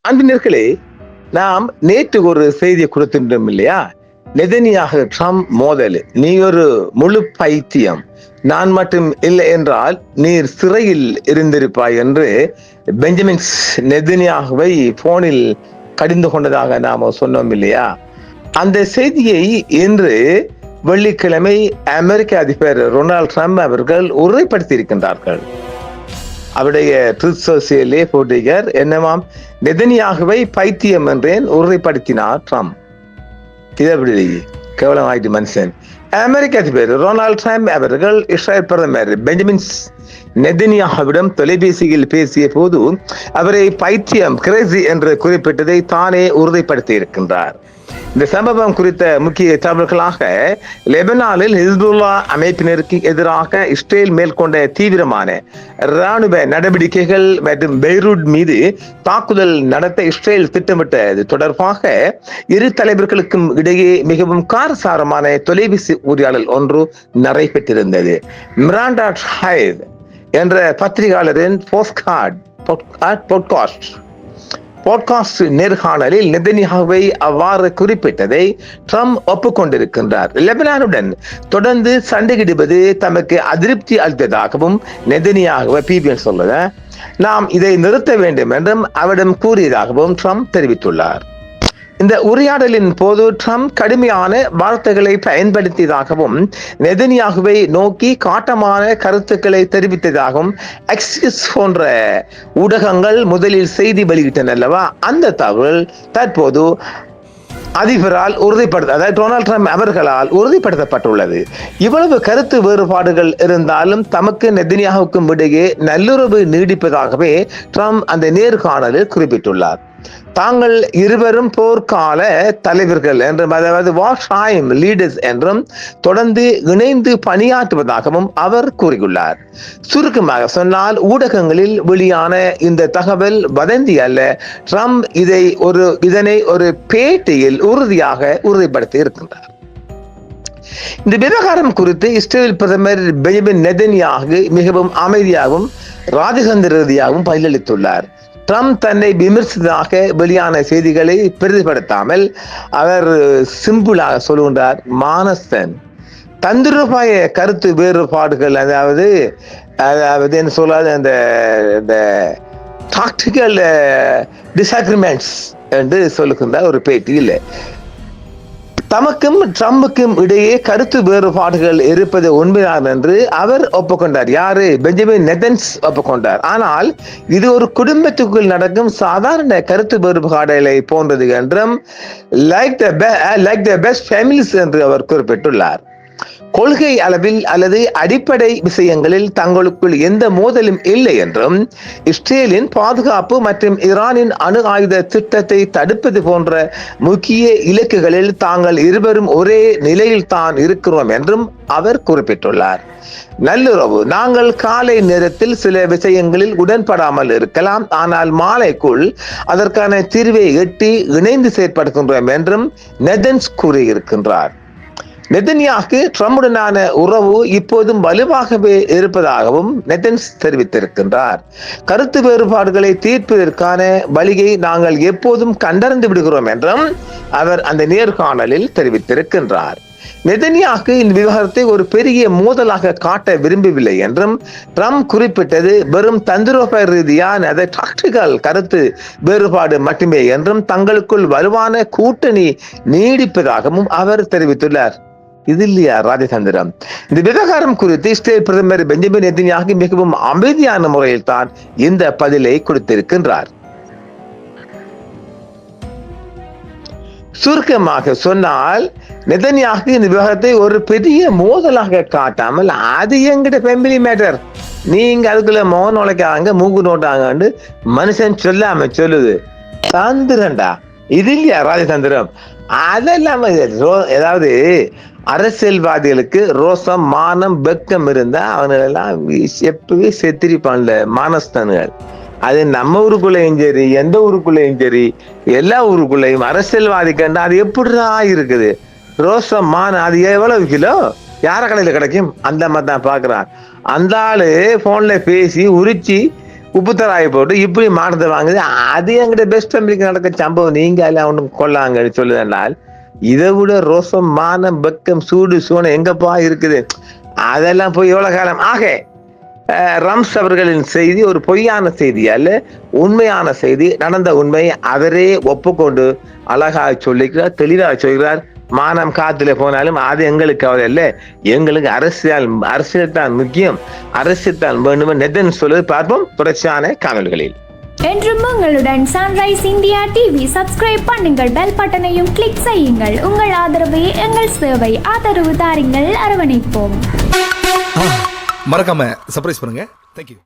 அன்பினர்களே, நாம் நேற்று ஒரு செய்தியை கொடுத்திருந்தோம் இல்லையா? நெதனியாக ட்ரம்ப் மோதல், நீ ஒரு முழு பைத்தியம், நான் மட்டும் இல்லை என்றால் நீர் சிறையில் இருந்திருப்பாய் என்று பெஞ்சமின் நெதனியாகவை போனில் கடிந்து கொண்டதாக நாம சொன்னோம் இல்லையா? அந்த செய்தியை இன்று வெள்ளிக்கிழமை அமெரிக்க அதிபர் டொனால்ட் ட்ரம்ப் அவர்கள் உறுதிப்படுத்தி இருக்கின்றார்கள். அவருடைய ட்ரூத் சோசியலே போட்டிகர் என்னவாம், நெதனியாகவே பைத்தியம் என்றேன் உறுதிப்படுத்தினார் ட்ரம்ப். இதப்படி கேவலமாயிட்டு மனுஷன். அமெரிக்க அதிபர் டொனால்ட் ட்ரம்ப் அவர்கள் இஸ்ரேல் பிரதமர் பெஞ்சமின் நெதனியாகவிடம் தொலைபேசியில் பேசிய போது அவரை பைத்தியம், கிரேசி என்று குறிப்பிட்டதை தானே உறுதிப்படுத்தி இருக்கின்றார். இந்த சம்பவம் குறித்த முக்கிய தகவல்களாக, லெபனானில் ஹிஸ்புல்லா அமைப்பினருக்கு எதிராக இஸ்ரேல் மேற்கொண்ட தீவிரமான இராணுவ நடவடிக்கைகள் மற்றும் பெய்ரூட் மீது தாக்குதல் நடத்த இஸ்ரேல் திட்டமிட்டது தொடர்பாக இரு தலைவர்களுக்கும் இடையே மிகவும் காரசாரமான தொலைபேசி உரையாடல் ஒன்று நடைபெற்றிருந்தது. மிராண்டா ட்ரைவ் என்ற பத்திரிகையாளரின் பாட்காஸ்ட் நேர்காணலில் நெதனியாகவை அவ்வாறு குறிப்பிட்டதை ட்ரம்ப் ஒப்புக்கொண்டிருக்கின்றார். லெபனானுடன் தொடர்ந்து சண்டையிடுவது தமக்கு அதிருப்தி அளித்ததாகவும் நெதனியாகவை பிபிஎன் சொல்லுங்க, நாம் இதை நிறுத்த வேண்டும் என்றும் அவரிடம் கூறியதாகவும் ட்ரம்ப் தெரிவித்துள்ளார். இந்த உரையாடலின் போது ட்ரம்ப் கடுமையான வார்த்தைகளை பயன்படுத்தியதாகவும் நெதனியாகவை நோக்கி காட்டமான கருத்துக்களை தெரிவித்ததாகவும் எக்ஸிஸ் போன்ற ஊடகங்கள் முதலில் செய்தி வெளியிட்டன அல்லவா? அந்த தகவல் தற்போது அதிபரால் அதாவது டொனால்ட் ட்ரம்ப் அவர்களால் உறுதிப்படுத்தப்பட்டுள்ளது. இவ்வளவு கருத்து வேறுபாடுகள் இருந்தாலும் தமக்கு நெதனியாகுக்கும் இடையே நல்லுறவு நீடிப்பதாகவே ட்ரம்ப் அந்த நேர்காணலில் குறிப்பிட்டுள்ளார். தாங்கள் இருவரும் போர்க்கால தலைவர்கள் என்றும், அதாவது வார் டைம் லீடர்ஸ் என்றும் தொடர்ந்து இணைந்து பணியாற்றுவதாகவும் அவர் கூறியுள்ளார். சுருக்கமாக சொன்னால், ஊடகங்களில் வெளியான இந்த தகவல் வதந்தி அல்ல. ட்ரம்ப் இதனை ஒரு பேட்டியில் உறுதிப்படுத்தி இருக்கின்றார். இந்த விவகாரம் குறித்து இஸ்ரேல் பிரதமர் பெஞ்சமின் நெதன்யாகு மிகவும் அமைதியாகவும் ராஜதந்திர ரீதியாகவும் பதிலளித்துள்ளார். ட்ரம்ப் தன்னை விமர்சித்ததாக வெளியான செய்திகளை பெரிதுபடுத்தாமல் அவர் சிம்பிளாக சொல்லுகின்றார், மானஸ்தன் தந்திரோபாய கருத்து வேறுபாடுகள், அதாவது என்ன சொல்லாது, அந்த டாக்டிக்கல் டிஸ்அக்ரிமெண்ட்ஸ் என்று சொல்லுகின்ற ஒரு பேட்டி இல்லை. தமக்கும் ட்ரம்புக்கும் இடையே கருத்து வேறுபாடுகள் இருப்பது உண்மைதான் என்று அவர் ஒப்புக்கொண்டார். யாரு? பெஞ்சமின் நெதன்ஸ் ஒப்புக்கொண்டார். ஆனால் இது ஒரு குடும்பத்துக்குள் நடக்கும் சாதாரண கருத்து வேறுபாடுகளை போன்றது என்றும், லைக் த பெஸ்ட் ஃபேமிலிஸ் என்று அவர் குறிப்பிட்டுள்ளார். கொள்கை அளவில் அல்லது அடிப்படை விஷயங்களில் தங்களுக்குள் எந்த மோதலும் இல்லை என்றும், இஸ்ரேலின் பாதுகாப்பு மற்றும் ஈரானின் அணு ஆயுத திட்டத்தை தடுப்பது போன்ற முக்கிய இலக்குகளில் தாங்கள் இருவரும் ஒரே நிலையில் தான் இருக்கிறோம் என்றும் அவர் குறிப்பிட்டுள்ளார். நல்லுறவு, நாங்கள் காலை நேரத்தில் சில விஷயங்களில் உடன்படாமல் இருக்கலாம், ஆனால் மாலைக்குள் அதற்கான தீர்வை எட்டி இணைந்து செயற்படுகின்றோம் என்றும் நெதன்ஸ் கூறியிருக்கின்றார். நெதன்யாகு ட்ரம்புடனான உறவு இப்போதும் வலுவாகவே இருப்பதாகவும் நெதன்ஸ் தெரிவித்திருக்கின்றார். கருத்து வேறுபாடுகளை தீர்ப்பதற்கான வழியை நாங்கள் எப்போதும் கண்டறிந்து விடுகிறோம் என்றும் அவர் அந்த நேர்காணலில் தெரிவித்திருக்கின்றார். நெதன்யாகு இந்த விவகாரத்தை ஒரு பெரிய மோதலாக காட்ட விரும்பவில்லை என்றும், ட்ரம்ப் குறிப்பிட்டது வெறும் தந்திரோபாய ரீதியான டாக்டிக்கல் கருத்து வேறுபாடு மட்டுமே என்றும், தங்களுக்குள் வலுவான கூட்டணி நீடிப்பதாகவும் அவர் தெரிவித்துள்ளார். இது இல்லையா ராஜதந்திரம்? இந்த விவகாரம் குறித்து இஸ்ரேல் பிரதமர் பெஞ்சமின் நெதன்யாகு மிகவும் அமைதியான முறையில் தான் இந்த பதிலை கொடுத்திருக்கின்றார். சுருக்கமாக சொன்னால், நெதன்யாகு இந்த விவகாரத்தை ஒரு பெரிய மோதலாக காட்டாமல், அது எங்கிட்ட ஃபேமிலி மேட்டர், நீங்க அதுக்குள்ள மோகன் உழைக்காங்க மூக்கு நோட்டாங்க மனுஷன் சொல்லாம சொல்லுது. தந்திரண்டா இது இல்லையா ராஜதந்திரம்? அதெல்லாம் ஏதாவது அரசியல்வாதிகளுக்கு ரோசம், மானம், வெக்கம் இருந்தா அவங்களெல்லாம் எப்பவே செத்திரிப்பான்ல மானஸ்தான்கள். அது நம்ம ஊருக்குள்ளேயும் சரி, எந்த ஊருக்குள்ளேயும் சரி, எல்லா ஊருக்குள்ளேயும் அரசியல்வாதி கண்டா அது எப்படிடா இருக்குது? ரோசம், மானம், அது எவ்வளவு கிலோ யார கடையில கிடைக்கும்? அந்த மாதிரி தான் பாக்குறான். அந்த ஆளு போன்ல பேசி உரிச்சு உப்புத்தராய் போட்டு இப்படி மானத்தை வாங்குது. அது எங்கிட்ட பெஸ்ட் அமெரிக்கா நடக்க சம்பவம். நீங்க எல்லாம் ஒண்ணு கொள்ளாங்க சொல்லுதனால் இதை விட ரோசம், மானம், வெக்கம், சூடு, சோனம் எங்கப்பா இருக்குது? அதெல்லாம் போய் எவ்வளவு காலம் ஆக. ரம்ஸ் அவர்களின் செய்தி ஒரு பொய்யான செய்தி அல்ல, உண்மையான செய்தி. நடந்த உண்மை அவரே ஒப்புக்கொண்டு அழகாக சொல்லிக்கிறார், தெளிவாக சொல்கிறார். மானம் காத்துல போனாலும் அது எங்களுக்கு கவலை இல்லை, எங்களுக்கு அரசியல் தான் முக்கியம், அரசியல் தான் வேண்டும் நெதன் சொல்வது பார்ப்போம் தொடர்ச்சியான காணொலிகளில். என்றும் உங்களுடன் சன்ரைஸ் இந்தியா டிவி சப்ஸ்கிரைப் பண்ணுங்கள், பெல் பட்டனையும் கிளிக் செய்யுங்கள். உங்கள் ஆதரவே எங்கள் சேவை. ஆதரவு தாருங்கள், அரவணைப்போம். மறக்காம சர்ப்ரைஸ் பண்ணுங்க. தேங்க்யூ.